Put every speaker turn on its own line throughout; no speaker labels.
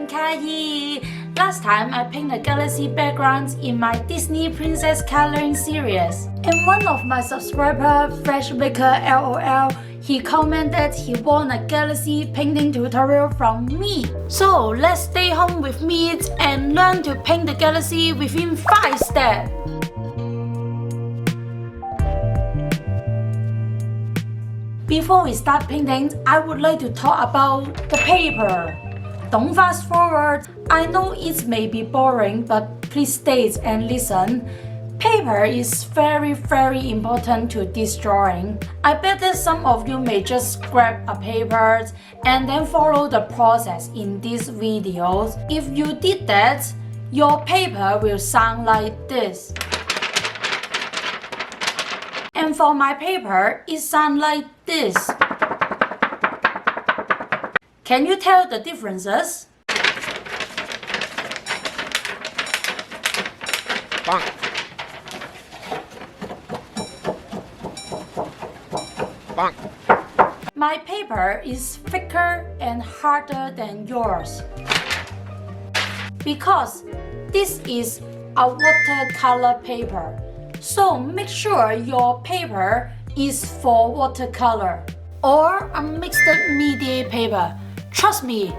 Kai. Last time I painted galaxy backgrounds in my Disney Princess coloring series. And one of my subscribers, Freshmaker LOL, he commented he want a galaxy painting tutorial from me. So let's stay home with me and learn to paint the galaxy within 5 steps. Before we start painting, I would like to talk about the paper. Don't fast forward. I know it may be boring, but please stay and listen. Paper is very important to this drawing. I bet that some of you may just grab a paper and then follow the process in these videos. If you did that, your paper will sound like this. And for my paper, it sounds like this. Can you tell the differences? My paper is thicker and harder than yours because this is a watercolor paper. So make sure your paper is for watercolor or a mixed media paper. Trust me,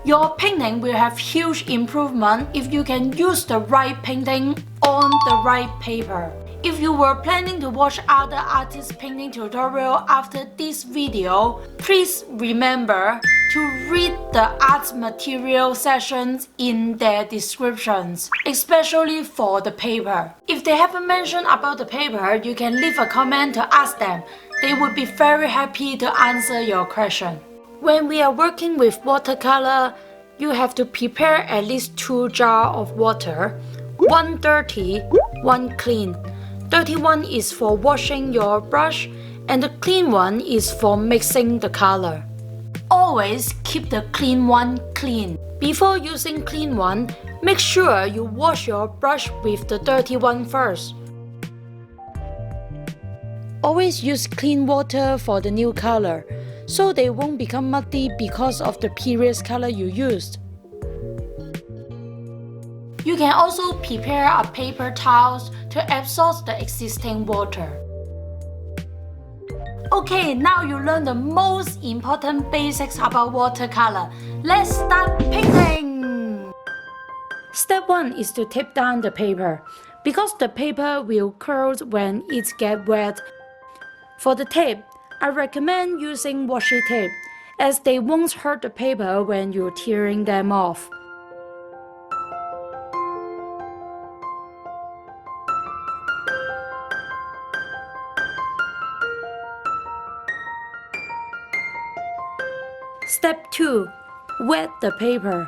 your painting will have huge improvement if you can use the right painting on the right paper. If you were planning to watch other artists' painting tutorial after this video, please remember to read the art material sections in their descriptions, especially for the paper. If they haven't mentioned about the paper, you can leave a comment to ask them. They would be very happy to answer your question. When we are working with watercolor, you have to prepare at least 2 jars of water, one dirty, one clean. Dirty one is for washing your brush and the clean one is for mixing the color. Always keep the clean one clean. Before using clean one, make sure you wash your brush with the dirty one first. Always use clean water for the new color, so they won't become muddy because of the previous color you used. You can also prepare a paper towel to absorb the existing water. Okay, now you learn the most important basics about watercolor. Let's start painting! Step 1 is to tape down the paper, because the paper will curl when it gets wet. For the tape, I recommend using washi tape, as they won't hurt the paper when you're tearing them off. Step 2. Wet the paper.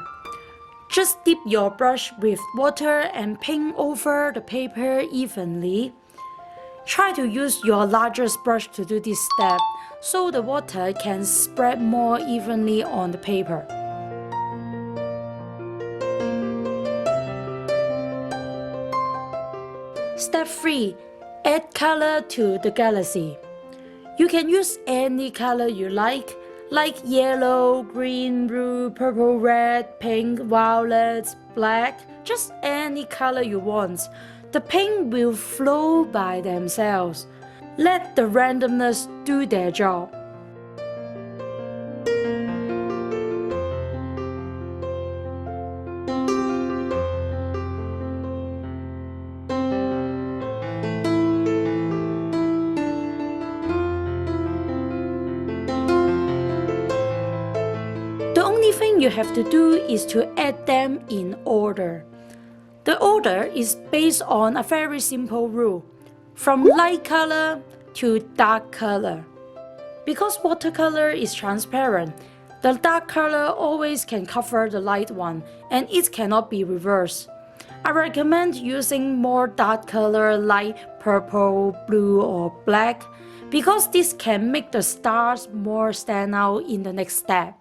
Just dip your brush with water and paint over the paper evenly. Try to use your largest brush to do this step, so the water can spread more evenly on the paper. Step 3. Add color to the galaxy. You can use any color you like yellow, green, blue, purple, red, pink, violet, black, just any color you want. The paint will flow by themselves. Let the randomness do their job. The only thing you have to do is to add them in order. The order is based on a very simple rule, from light color to dark color. Because watercolor is transparent, the dark color always can cover the light one, and it cannot be reversed. I recommend using more dark color like purple, blue or black, because this can make the stars more stand out in the next step.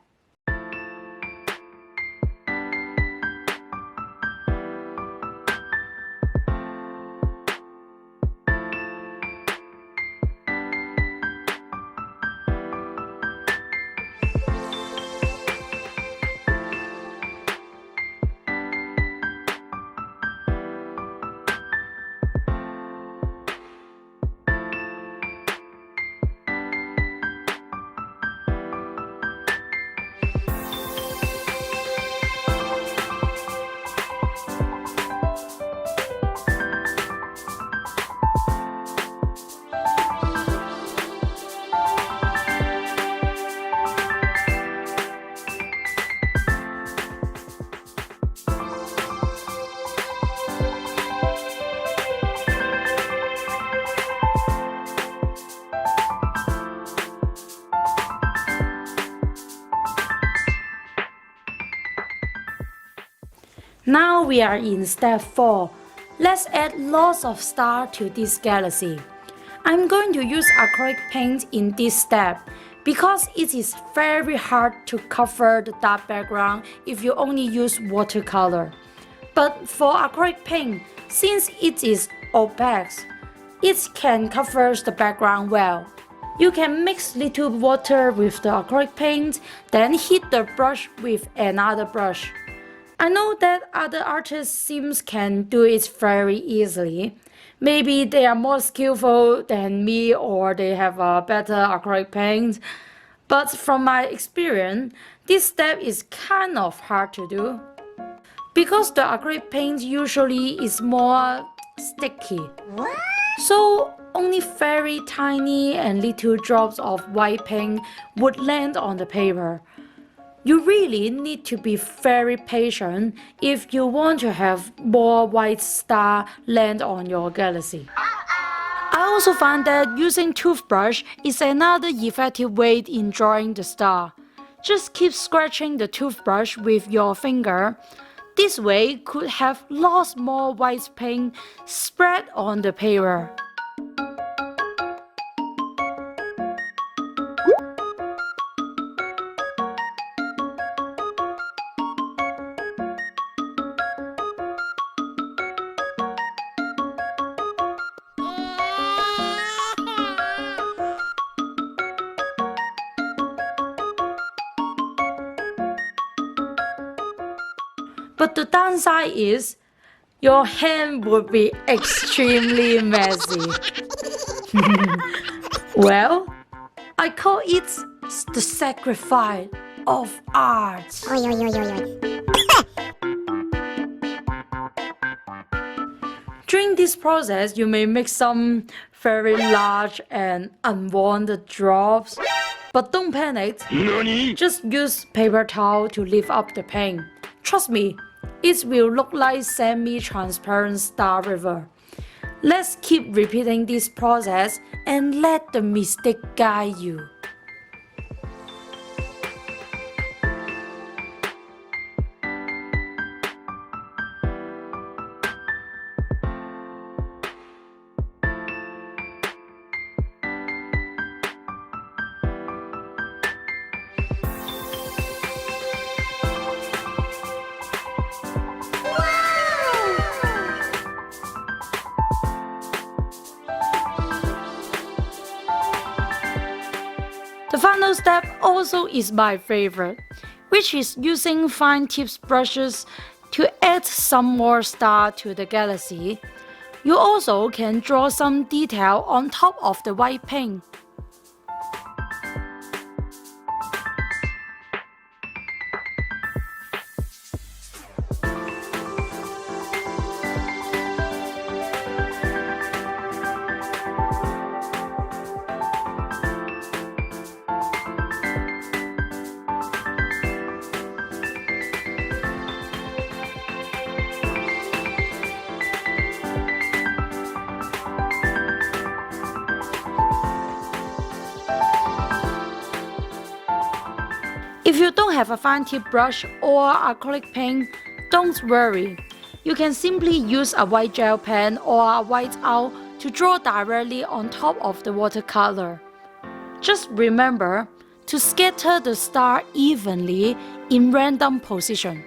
Now we are in step 4. Let's add lots of stars to this galaxy. I'm going to use acrylic paint in this step because it is very hard to cover the dark background if you only use watercolor. But for acrylic paint, since it is opaque, it can cover the background well. You can mix little water with the acrylic paint, then heat the brush with another brush. I know that other artists can do it very easily. Maybe they are more skillful than me or they have a better acrylic paint. But from my experience, this step is kind of hard to do. Because the acrylic paint usually is more sticky. So only very tiny and little drops of white paint would land on the paper. You really need to be very patient if you want to have more white star land on your galaxy. I also find that using toothbrush is another effective way in drawing the star. Just keep scratching the toothbrush with your finger. This way could have lots more white paint spread on the paper. But the downside is, your hand would be extremely messy. Well, I call it the sacrifice of art. During this process, you may make some very large and unwanted drops. But don't panic. Just use paper towel to lift up the paint. Trust me, it will look like semi-transparent star river. Let's keep repeating this process and let the mistake guide you. The final step also is my favorite, which is using fine tips brushes to add some more star to the galaxy. You also can draw some detail on top of the white paint. If you don't have a fine tip brush or acrylic paint, don't worry. You can simply use a white gel pen or a white owl to draw directly on top of the watercolor. Just remember to scatter the star evenly in random position.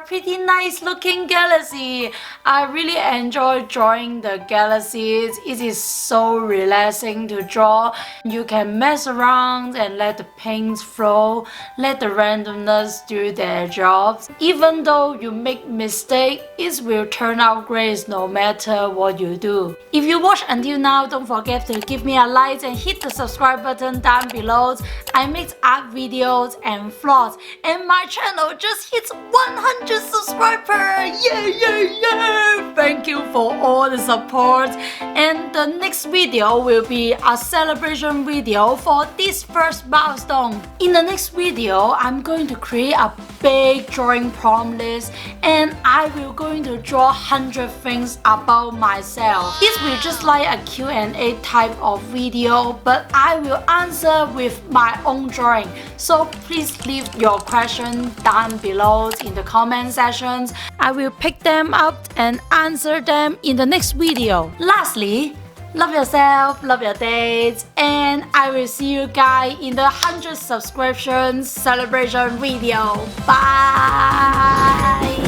pretty nice looking galaxy. I really enjoy drawing the galaxies. It is so relaxing to draw. You can mess around and let the paints flow, let the randomness do their jobs. Even though you make mistakes, it will turn out great no matter what you do. If you watch until now, don't forget to give me a like and hit the subscribe button down below. I make art videos and vlogs, and my channel just hit 100 subscribers. Yeah! Thank you for all the support. And the next video will be a celebration video for this first milestone. In the next video, I'm going to create a big drawing prompt list, and I will going to draw 100 things about myself. This will just like a Q&A type of video, but I will answer with my own drawing. So please leave your question down below in the comment sections. I will pick them up and answer them in the next video. Lastly, love yourself, love your dates, and I will see you guys in the 100 subscriptions celebration video. Bye!